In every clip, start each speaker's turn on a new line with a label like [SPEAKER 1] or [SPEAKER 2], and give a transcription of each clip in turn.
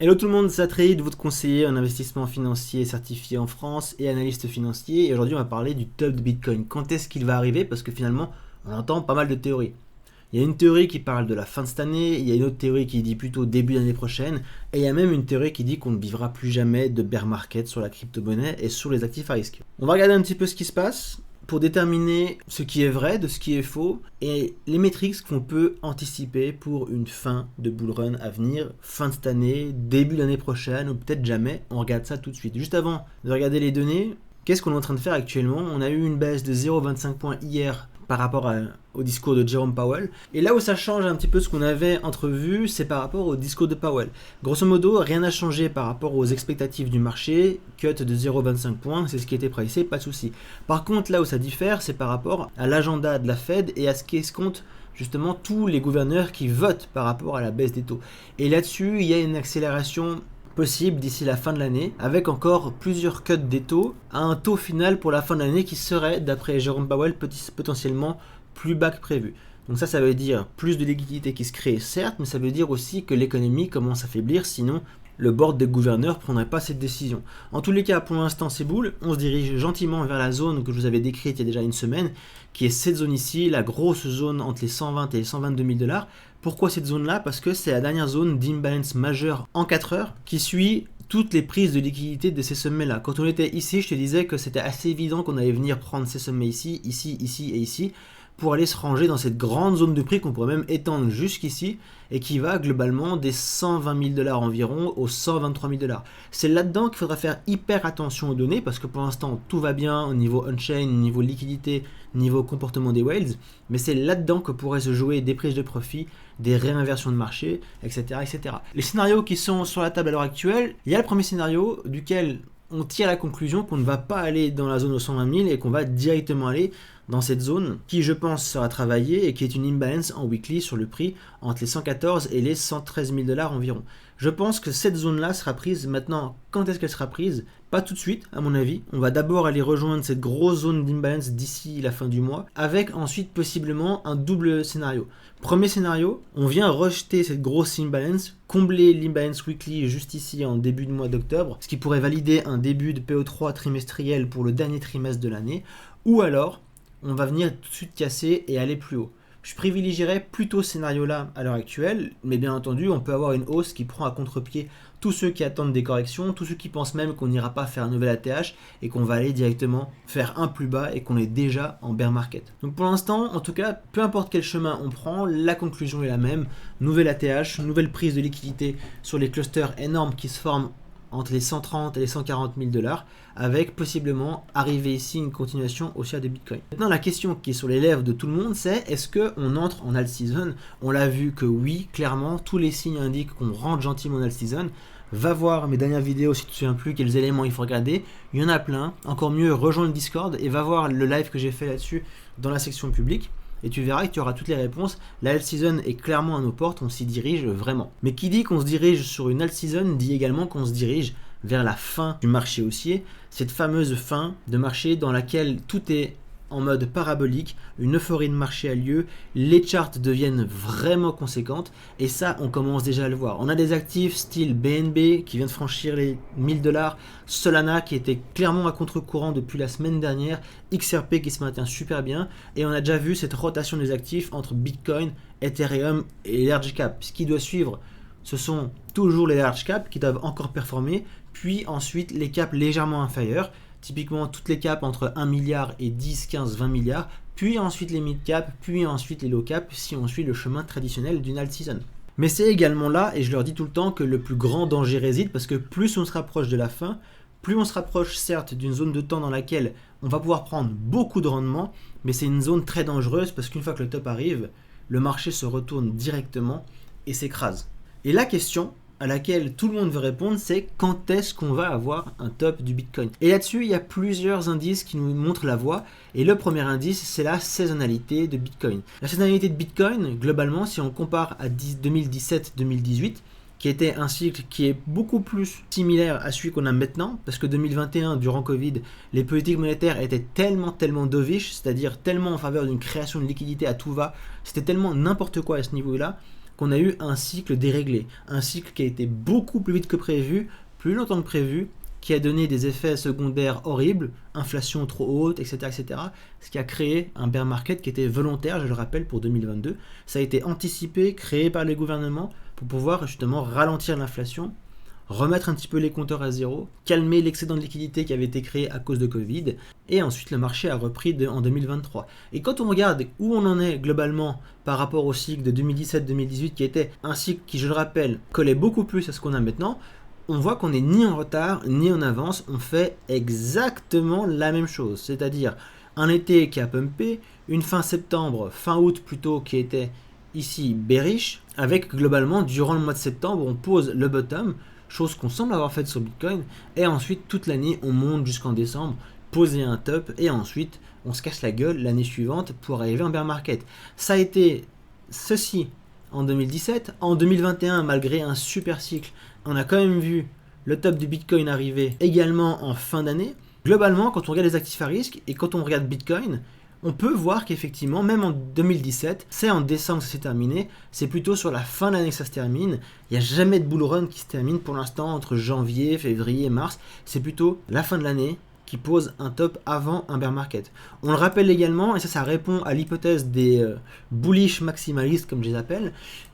[SPEAKER 1] Hello tout le monde, c'est Trade, votre conseiller en investissement financier certifié en France et analyste financier. Et aujourd'hui, on va parler du top de Bitcoin. Quand est-ce qu'il va arriver? Parce que finalement, on entend pas mal de théories. Il y a une théorie qui parle de la fin de cette année, il y a une autre théorie qui dit plutôt début d'année prochaine, et il y a même une théorie qui dit qu'on ne vivra plus jamais de bear market sur la crypto-monnaie et sur les actifs à risque. On va regarder un petit peu ce qui se passe pour déterminer ce qui est vrai de ce qui est faux et les métriques qu'on peut anticiper pour une fin de bull run à venir, fin de cette année, début d'année prochaine ou peut-être jamais. On regarde ça tout de suite. Juste avant de regarder les données, qu'est-ce qu'on est en train de faire actuellement? On a eu une baisse de 0,25 points hier par rapport au discours de Jerome Powell. Et là où ça change un petit peu ce qu'on avait entrevu, c'est par rapport au discours de Powell. Grosso modo, rien n'a changé par rapport aux expectatives du marché. Cut de 0,25 points, c'est ce qui était pricé, pas de souci. Par contre, là où ça diffère, c'est par rapport à l'agenda de la Fed et à ce qu'escomptent justement tous les gouverneurs qui votent par rapport à la baisse des taux. Et là-dessus, il y a une accélération possible d'ici la fin de l'année, avec encore plusieurs cuts des taux, à un taux final pour la fin de l'année qui serait, d'après Jerome Powell, potentiellement plus bas que prévu. Donc ça veut dire plus de liquidité qui se crée, certes, mais ça veut dire aussi que l'économie commence à faiblir, sinon le board des gouverneurs ne prendrait pas cette décision. En tous les cas, pour l'instant, c'est boule. On se dirige gentiment vers la zone que je vous avais décrite il y a déjà une semaine, qui est cette zone ici, la grosse zone entre les 120 et les 122 000 $. Pourquoi cette zone-là? Parce que c'est la dernière zone d'imbalance majeure en 4 heures qui suit toutes les prises de liquidité de ces sommets-là. Quand on était ici, je te disais que c'était assez évident qu'on allait venir prendre ces sommets ici, ici, ici et ici, pour aller se ranger dans cette grande zone de prix qu'on pourrait même étendre jusqu'ici et qui va globalement des 120 000 $ environ aux 123 000 $. C'est là-dedans qu'il faudra faire hyper attention aux données parce que pour l'instant tout va bien au niveau on-chain, niveau liquidité, niveau comportement des whales, mais c'est là-dedans que pourraient se jouer des prises de profit, des réinversions de marché, etc., etc. Les scénarios qui sont sur la table à l'heure actuelle, il y a le premier scénario duquel on tire la conclusion qu'on ne va pas aller dans la zone aux 120 000 et qu'on va directement aller dans cette zone qui, je pense, sera travaillée et qui est une imbalance en weekly sur le prix entre les 114 et les 113 000 $ environ. Je pense que cette zone-là sera prise maintenant. Quand est-ce qu'elle sera prise? Pas tout de suite, à mon avis. On va d'abord aller rejoindre cette grosse zone d'imbalance d'ici la fin du mois, avec ensuite possiblement un double scénario. Premier scénario, on vient rejeter cette grosse imbalance, combler l'imbalance weekly juste ici en début de mois d'octobre, ce qui pourrait valider un début de PO3 trimestriel pour le dernier trimestre de l'année, ou alors on va venir tout de suite casser et aller plus haut. Je privilégierais plutôt ce scénario-là à l'heure actuelle, mais bien entendu, on peut avoir une hausse qui prend à contre-pied tous ceux qui attendent des corrections, tous ceux qui pensent même qu'on n'ira pas faire un nouvel ATH et qu'on va aller directement faire un plus bas et qu'on est déjà en bear market. Donc pour l'instant, en tout cas, peu importe quel chemin on prend, la conclusion est la même. Nouvelle ATH, nouvelle prise de liquidité sur les clusters énormes qui se forment entre les 130 et les 140 000 $, avec possiblement arriver ici une continuation haussière des bitcoins. Maintenant, la question qui est sur les lèvres de tout le monde, c'est est-ce qu'on entre en alt season? On l'a vu que oui, clairement, tous les signes indiquent qu'on rentre gentiment en alt season. Va voir mes dernières vidéos si tu ne te souviens plus quels éléments il faut regarder. Il y en a plein. Encore mieux, rejoins le Discord et va voir le live que j'ai fait là-dessus dans la section publique. Et tu verras que tu auras toutes les réponses. La alt season est clairement à nos portes, on s'y dirige vraiment. Mais qui dit qu'on se dirige sur une alt season dit également qu'on se dirige vers la fin du marché haussier, cette fameuse fin de marché dans laquelle tout est en mode parabolique, une euphorie de marché a lieu, les charts deviennent vraiment conséquentes et ça on commence déjà à le voir. On a des actifs style BNB qui vient de franchir les 1000 $, Solana qui était clairement à contre-courant depuis la semaine dernière, XRP qui se maintient super bien et on a déjà vu cette rotation des actifs entre Bitcoin, Ethereum et les large cap. Ce qui doit suivre, ce sont toujours les large cap qui doivent encore performer, puis ensuite les caps légèrement inférieurs, typiquement toutes les caps entre 1 milliard et 10, 15, 20 milliards, puis ensuite les mid caps, puis ensuite les low caps si on suit le chemin traditionnel d'une alt season. Mais c'est également là, et je leur dis tout le temps, que le plus grand danger réside parce que plus on se rapproche de la fin, plus on se rapproche certes d'une zone de temps dans laquelle on va pouvoir prendre beaucoup de rendement, mais c'est une zone très dangereuse parce qu'une fois que le top arrive, le marché se retourne directement et s'écrase. Et la question à laquelle tout le monde veut répondre, c'est quand est-ce qu'on va avoir un top du Bitcoin? Et là-dessus, il y a plusieurs indices qui nous montrent la voie. Et le premier indice, c'est la saisonnalité de Bitcoin. La saisonnalité de Bitcoin, globalement, si on compare à 2017-2018, qui était un cycle qui est beaucoup plus similaire à celui qu'on a maintenant, parce que 2021, durant Covid, les politiques monétaires étaient tellement dovish, c'est-à-dire tellement en faveur d'une création de liquidité à tout va, c'était tellement n'importe quoi à ce niveau-là, qu'on a eu un cycle déréglé, un cycle qui a été beaucoup plus vite que prévu, plus longtemps que prévu, qui a donné des effets secondaires horribles, inflation trop haute, etc., etc., ce qui a créé un bear market qui était volontaire, je le rappelle, pour 2022. Ça a été anticipé, créé par les gouvernements pour pouvoir justement ralentir l'inflation, remettre un petit peu les compteurs à zéro, calmer l'excédent de liquidité qui avait été créé à cause de Covid, et ensuite le marché a repris en 2023. Et quand on regarde où on en est globalement par rapport au cycle de 2017-2018, qui était un cycle qui, je le rappelle, collait beaucoup plus à ce qu'on a maintenant, on voit qu'on n'est ni en retard ni en avance, on fait exactement la même chose, c'est-à-dire un été qui a pumpé, une fin septembre, fin août plutôt, qui était ici bearish, avec globalement durant le mois de septembre on pose le bottom, chose qu'on semble avoir faite sur Bitcoin, et ensuite toute l'année on monte jusqu'en décembre, poser un top, et ensuite on se casse la gueule l'année suivante pour arriver en bear market. Ça a été ceci en 2017, en 2021 malgré un super cycle, on a quand même vu le top du Bitcoin arriver également en fin d'année. Globalement, quand on regarde les actifs à risque et quand on regarde Bitcoin, on peut voir qu'effectivement, même en 2017, c'est en décembre que ça s'est terminé, c'est plutôt sur la fin de l'année que ça se termine. Il n'y a jamais de bull run qui se termine pour l'instant entre janvier, février et mars. C'est plutôt la fin de l'année qui pose un top avant un bear market. On le rappelle également, et ça répond à l'hypothèse des bullish maximalistes, comme je les appelle,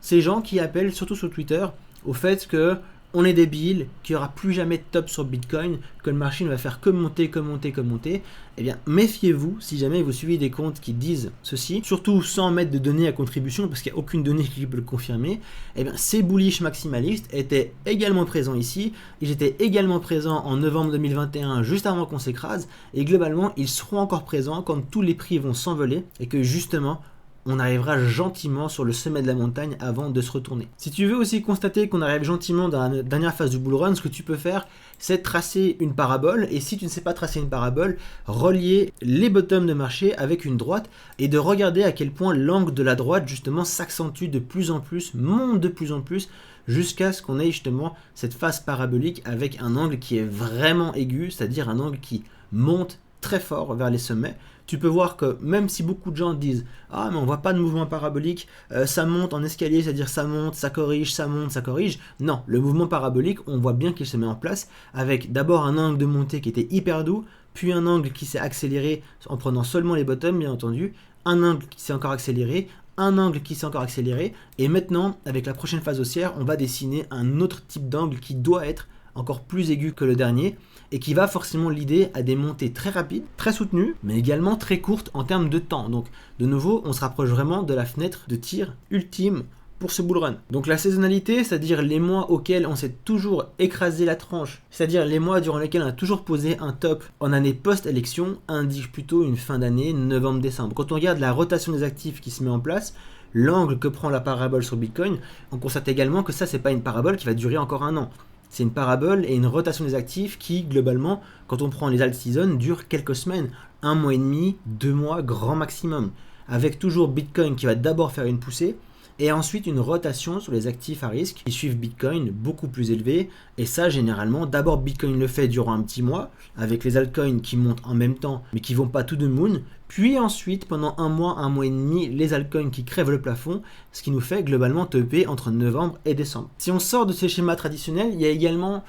[SPEAKER 1] ces gens qui appellent, surtout sur Twitter, au fait que on est débile, qu'il n'y aura plus jamais de top sur Bitcoin, que le marché ne va faire que monter, que monter, que monter. Eh bien, méfiez-vous si jamais vous suivez des comptes qui disent ceci, surtout sans mettre de données à contribution, parce qu'il n'y a aucune donnée qui peut le confirmer. Eh bien, ces bullish maximalistes étaient également présents ici. Ils étaient également présents en novembre 2021, juste avant qu'on s'écrase. Et globalement, ils seront encore présents quand tous les prix vont s'envoler et que justement, on arrivera gentiment sur le sommet de la montagne avant de se retourner. Si tu veux aussi constater qu'on arrive gentiment dans la dernière phase du bull run, ce que tu peux faire, c'est tracer une parabole, et si tu ne sais pas tracer une parabole, relier les bottoms de marché avec une droite, et de regarder à quel point l'angle de la droite justement s'accentue de plus en plus, monte de plus en plus, jusqu'à ce qu'on ait justement cette phase parabolique avec un angle qui est vraiment aigu, c'est-à-dire un angle qui monte très fort vers les sommets. Tu peux voir que même si beaucoup de gens disent « Ah mais on voit pas de mouvement parabolique, ça monte en escalier, c'est-à-dire ça monte, ça corrige, ça monte, ça corrige ». Non, le mouvement parabolique, on voit bien qu'il se met en place avec d'abord un angle de montée qui était hyper doux, puis un angle qui s'est accéléré en prenant seulement les bottoms bien entendu, un angle qui s'est encore accéléré, un angle qui s'est encore accéléré, et maintenant avec la prochaine phase haussière, on va dessiner un autre type d'angle qui doit être encore plus aigu que le dernier, et qui va forcément l'idée à des montées très rapides, très soutenues, mais également très courtes en termes de temps. Donc de nouveau, on se rapproche vraiment de la fenêtre de tir ultime pour ce bull run. Donc la saisonnalité, c'est-à-dire les mois auxquels on s'est toujours écrasé la tranche, c'est-à-dire les mois durant lesquels on a toujours posé un top en année post-élection, indique plutôt une fin d'année, novembre-décembre. Quand on regarde la rotation des actifs qui se met en place, l'angle que prend la parabole sur Bitcoin, on constate également que ça, c'est pas une parabole qui va durer encore un an. C'est une parabole et une rotation des actifs qui, globalement, quand on prend les alt seasons, dure quelques semaines, 1 mois et demi, 2 mois, grand maximum. Avec toujours Bitcoin qui va d'abord faire une poussée, et ensuite une rotation sur les actifs à risque qui suivent Bitcoin beaucoup plus élevés. Et ça, généralement, d'abord Bitcoin le fait durant un petit mois, avec les altcoins qui montent en même temps, mais qui vont pas tout de moon. Puis ensuite, pendant un mois et demi, les altcoins qui crèvent le plafond, ce qui nous fait globalement topper entre novembre et décembre. Si on sort de ces schémas traditionnels, il y a également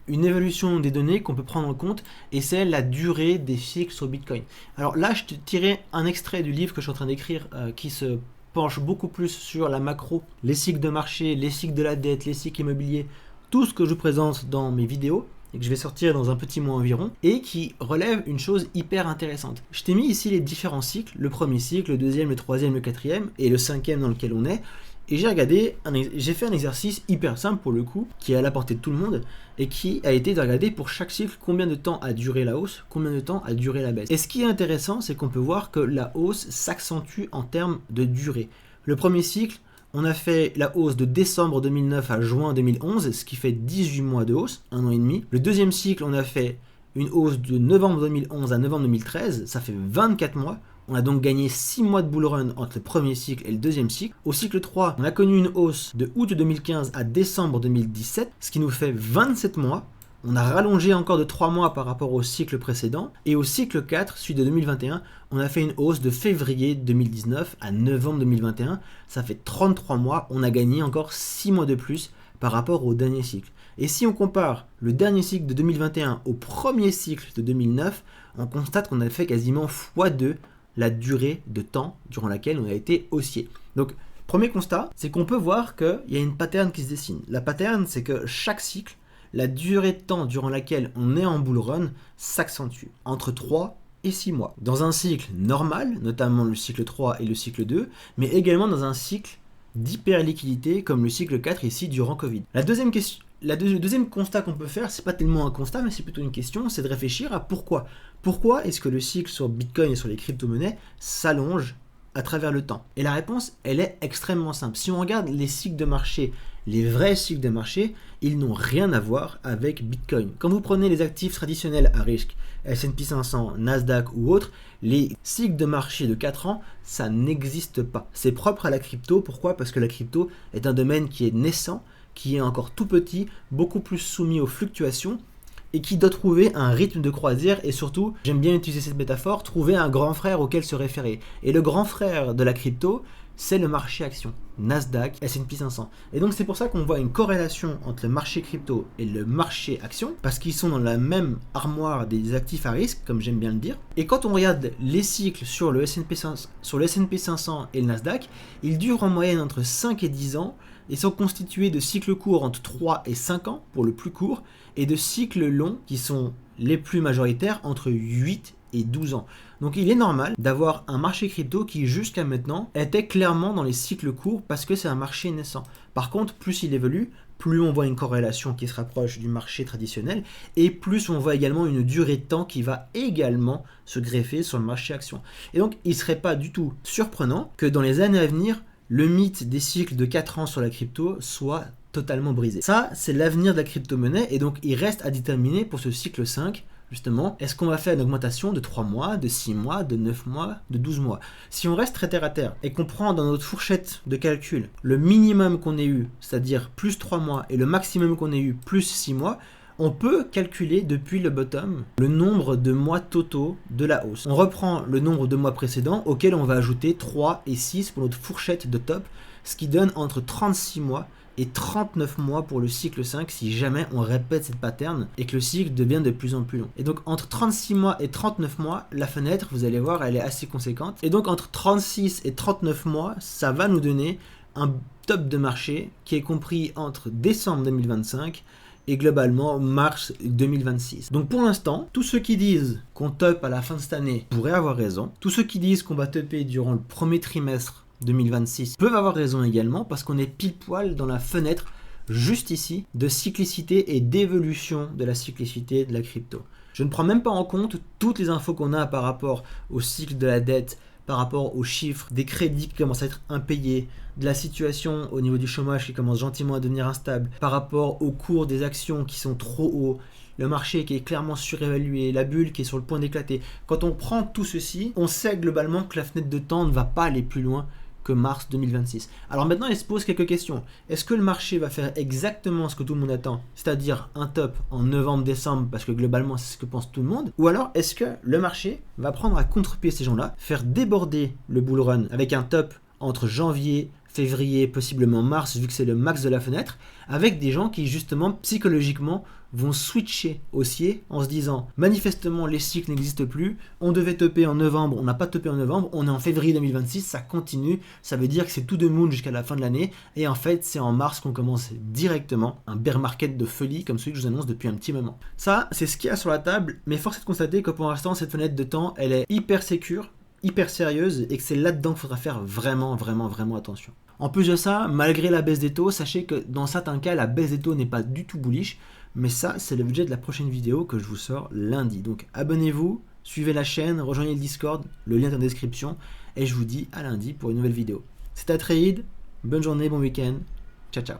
[SPEAKER 1] une évolution des données qu'on peut prendre en compte, et c'est la durée des cycles sur Bitcoin. Alors là, je te tirais un extrait du livre que je suis en train d'écrire qui se penche beaucoup plus sur la macro, les cycles de marché, les cycles de la dette, les cycles immobiliers, tout ce que je vous présente dans mes vidéos, et que je vais sortir dans un petit mois environ, et qui relève une chose hyper intéressante. Je t'ai mis ici les différents cycles, le premier cycle, le deuxième, le troisième, le quatrième, et le cinquième dans lequel on est, et j'ai fait un exercice hyper simple pour le coup, qui est à la portée de tout le monde, et qui a été de regarder pour chaque cycle combien de temps a duré la hausse, combien de temps a duré la baisse. Et ce qui est intéressant, c'est qu'on peut voir que la hausse s'accentue en termes de durée. Le premier cycle, on a fait la hausse de décembre 2009 à juin 2011, ce qui fait 18 mois de hausse, 1 an et demi. Le deuxième cycle, on a fait une hausse de novembre 2011 à novembre 2013, ça fait 24 mois. On a donc gagné 6 mois de bull run entre le premier cycle et le deuxième cycle. Au cycle 3, on a connu une hausse de août 2015 à décembre 2017, ce qui nous fait 27 mois. On a rallongé encore de 3 mois par rapport au cycle précédent. Et au cycle 4, celui de 2021, on a fait une hausse de février 2019 à novembre 2021. Ça fait 33 mois. On a gagné encore 6 mois de plus par rapport au dernier cycle. Et si on compare le dernier cycle de 2021 au premier cycle de 2009, on constate qu'on a fait quasiment x2 la durée de temps durant laquelle on a été haussier. Donc, premier constat, c'est qu'on peut voir qu'il y a une pattern qui se dessine. La pattern, c'est que chaque cycle, la durée de temps durant laquelle on est en bull run s'accentue, entre 3 et 6 mois. Dans un cycle normal, notamment le cycle 3 et le cycle 2, mais également dans un cycle d'hyperliquidité comme le cycle 4 ici durant Covid. Le deuxième constat qu'on peut faire, c'est pas tellement un constat, mais c'est plutôt une question, c'est de réfléchir à pourquoi. Pourquoi est-ce que le cycle sur Bitcoin et sur les crypto-monnaies s'allonge à travers le temps? Et la réponse, elle est extrêmement simple. Si on regarde les cycles de marché, les vrais cycles de marché, ils n'ont rien à voir avec Bitcoin. Quand vous prenez les actifs traditionnels à risque, S&P 500, Nasdaq ou autres, les cycles de marché de 4 ans, ça n'existe pas. C'est propre à la crypto. Pourquoi? Parce que la crypto est un domaine qui est naissant, qui est encore tout petit, beaucoup plus soumis aux fluctuations, et qui doit trouver un rythme de croisière et surtout, j'aime bien utiliser cette métaphore, trouver un grand frère auquel se référer. Et le grand frère de la crypto, c'est le marché action, Nasdaq, S&P 500. Et donc c'est pour ça qu'on voit une corrélation entre le marché crypto et le marché action, parce qu'ils sont dans la même armoire des actifs à risque, comme j'aime bien le dire. Et quand on regarde les cycles sur le S&P 500 et le Nasdaq, ils durent en moyenne entre 5 et 10 ans, et sont constitués de cycles courts entre 3 et 5 ans pour le plus court, et de cycles longs qui sont les plus majoritaires entre 8 et 12 ans. Donc il est normal d'avoir un marché crypto qui jusqu'à maintenant était clairement dans les cycles courts parce que c'est un marché naissant. Par contre, plus il évolue, plus on voit une corrélation qui se rapproche du marché traditionnel et plus on voit également une durée de temps qui va également se greffer sur le marché action. Et donc il ne serait pas du tout surprenant que dans les années à venir, le mythe des cycles de 4 ans sur la crypto soit totalement brisé. Ça, c'est l'avenir de la crypto-monnaie et donc il reste à déterminer pour ce cycle 5, justement, est-ce qu'on va faire une augmentation de 3 mois, de 6 mois, de 9 mois, de 12 mois? Si on reste très terre à terre et qu'on prend dans notre fourchette de calcul le minimum qu'on ait eu, c'est-à-dire plus 3 mois, et le maximum qu'on ait eu, plus 6 mois, on peut calculer depuis le bottom le nombre de mois totaux de la hausse. On reprend le nombre de mois précédents auquel on va ajouter 3 et 6 pour notre fourchette de top, ce qui donne entre 36 mois et 39 mois pour le cycle 5 si jamais on répète cette pattern et que le cycle devient de plus en plus long. Et donc entre 36 mois et 39 mois, la fenêtre, vous allez voir, elle est assez conséquente. Et donc entre 36 et 39 mois, ça va nous donner un top de marché qui est compris entre décembre 2025 et globalement mars 2026. Donc pour l'instant, tous ceux qui disent qu'on top à la fin de cette année pourraient avoir raison. Tous ceux qui disent qu'on va topper durant le premier trimestre 2026 peuvent avoir raison également parce qu'on est pile poil dans la fenêtre juste ici de cyclicité et d'évolution de la cyclicité de la crypto. Je ne prends même pas en compte toutes les infos qu'on a par rapport au cycle de la dette, par rapport aux chiffres des crédits qui commencent à être impayés, de la situation au niveau du chômage qui commence gentiment à devenir instable, par rapport au cours des actions qui sont trop hauts, le marché qui est clairement surévalué, la bulle qui est sur le point d'éclater. Quand on prend tout ceci, on sait globalement que la fenêtre de temps ne va pas aller plus loin que mars 2026. Alors maintenant, il se pose quelques questions. Est-ce que le marché va faire exactement ce que tout le monde attend, c'est-à-dire un top en novembre-décembre, parce que globalement c'est ce que pense tout le monde, ou alors est-ce que le marché va prendre à contre-pied ces gens-là, faire déborder le bull run avec un top entre janvier, février, possiblement mars, vu que c'est le max de la fenêtre, avec des gens qui justement psychologiquement vont switcher haussier en se disant manifestement les cycles n'existent plus, on devait topper en novembre, on n'a pas topé en novembre, on est en février 2026, ça continue, ça veut dire que c'est tout de moon jusqu'à la fin de l'année, et en fait c'est en mars qu'on commence directement un bear market de folie comme celui que je vous annonce depuis un petit moment. Ça c'est ce qu'il y a sur la table, mais force est de constater que pour l'instant cette fenêtre de temps elle est hyper sécure, hyper sérieuse et que c'est là-dedans qu'il faudra faire vraiment attention. En plus de ça, malgré la baisse des taux, sachez que dans certains cas, la baisse des taux n'est pas du tout bullish, mais ça, c'est l'objet de la prochaine vidéo que je vous sors lundi. Donc abonnez-vous, suivez la chaîne, rejoignez le Discord, le lien est en description, et je vous dis à lundi pour une nouvelle vidéo. C'était Atreides, bonne journée, bon week-end, ciao ciao.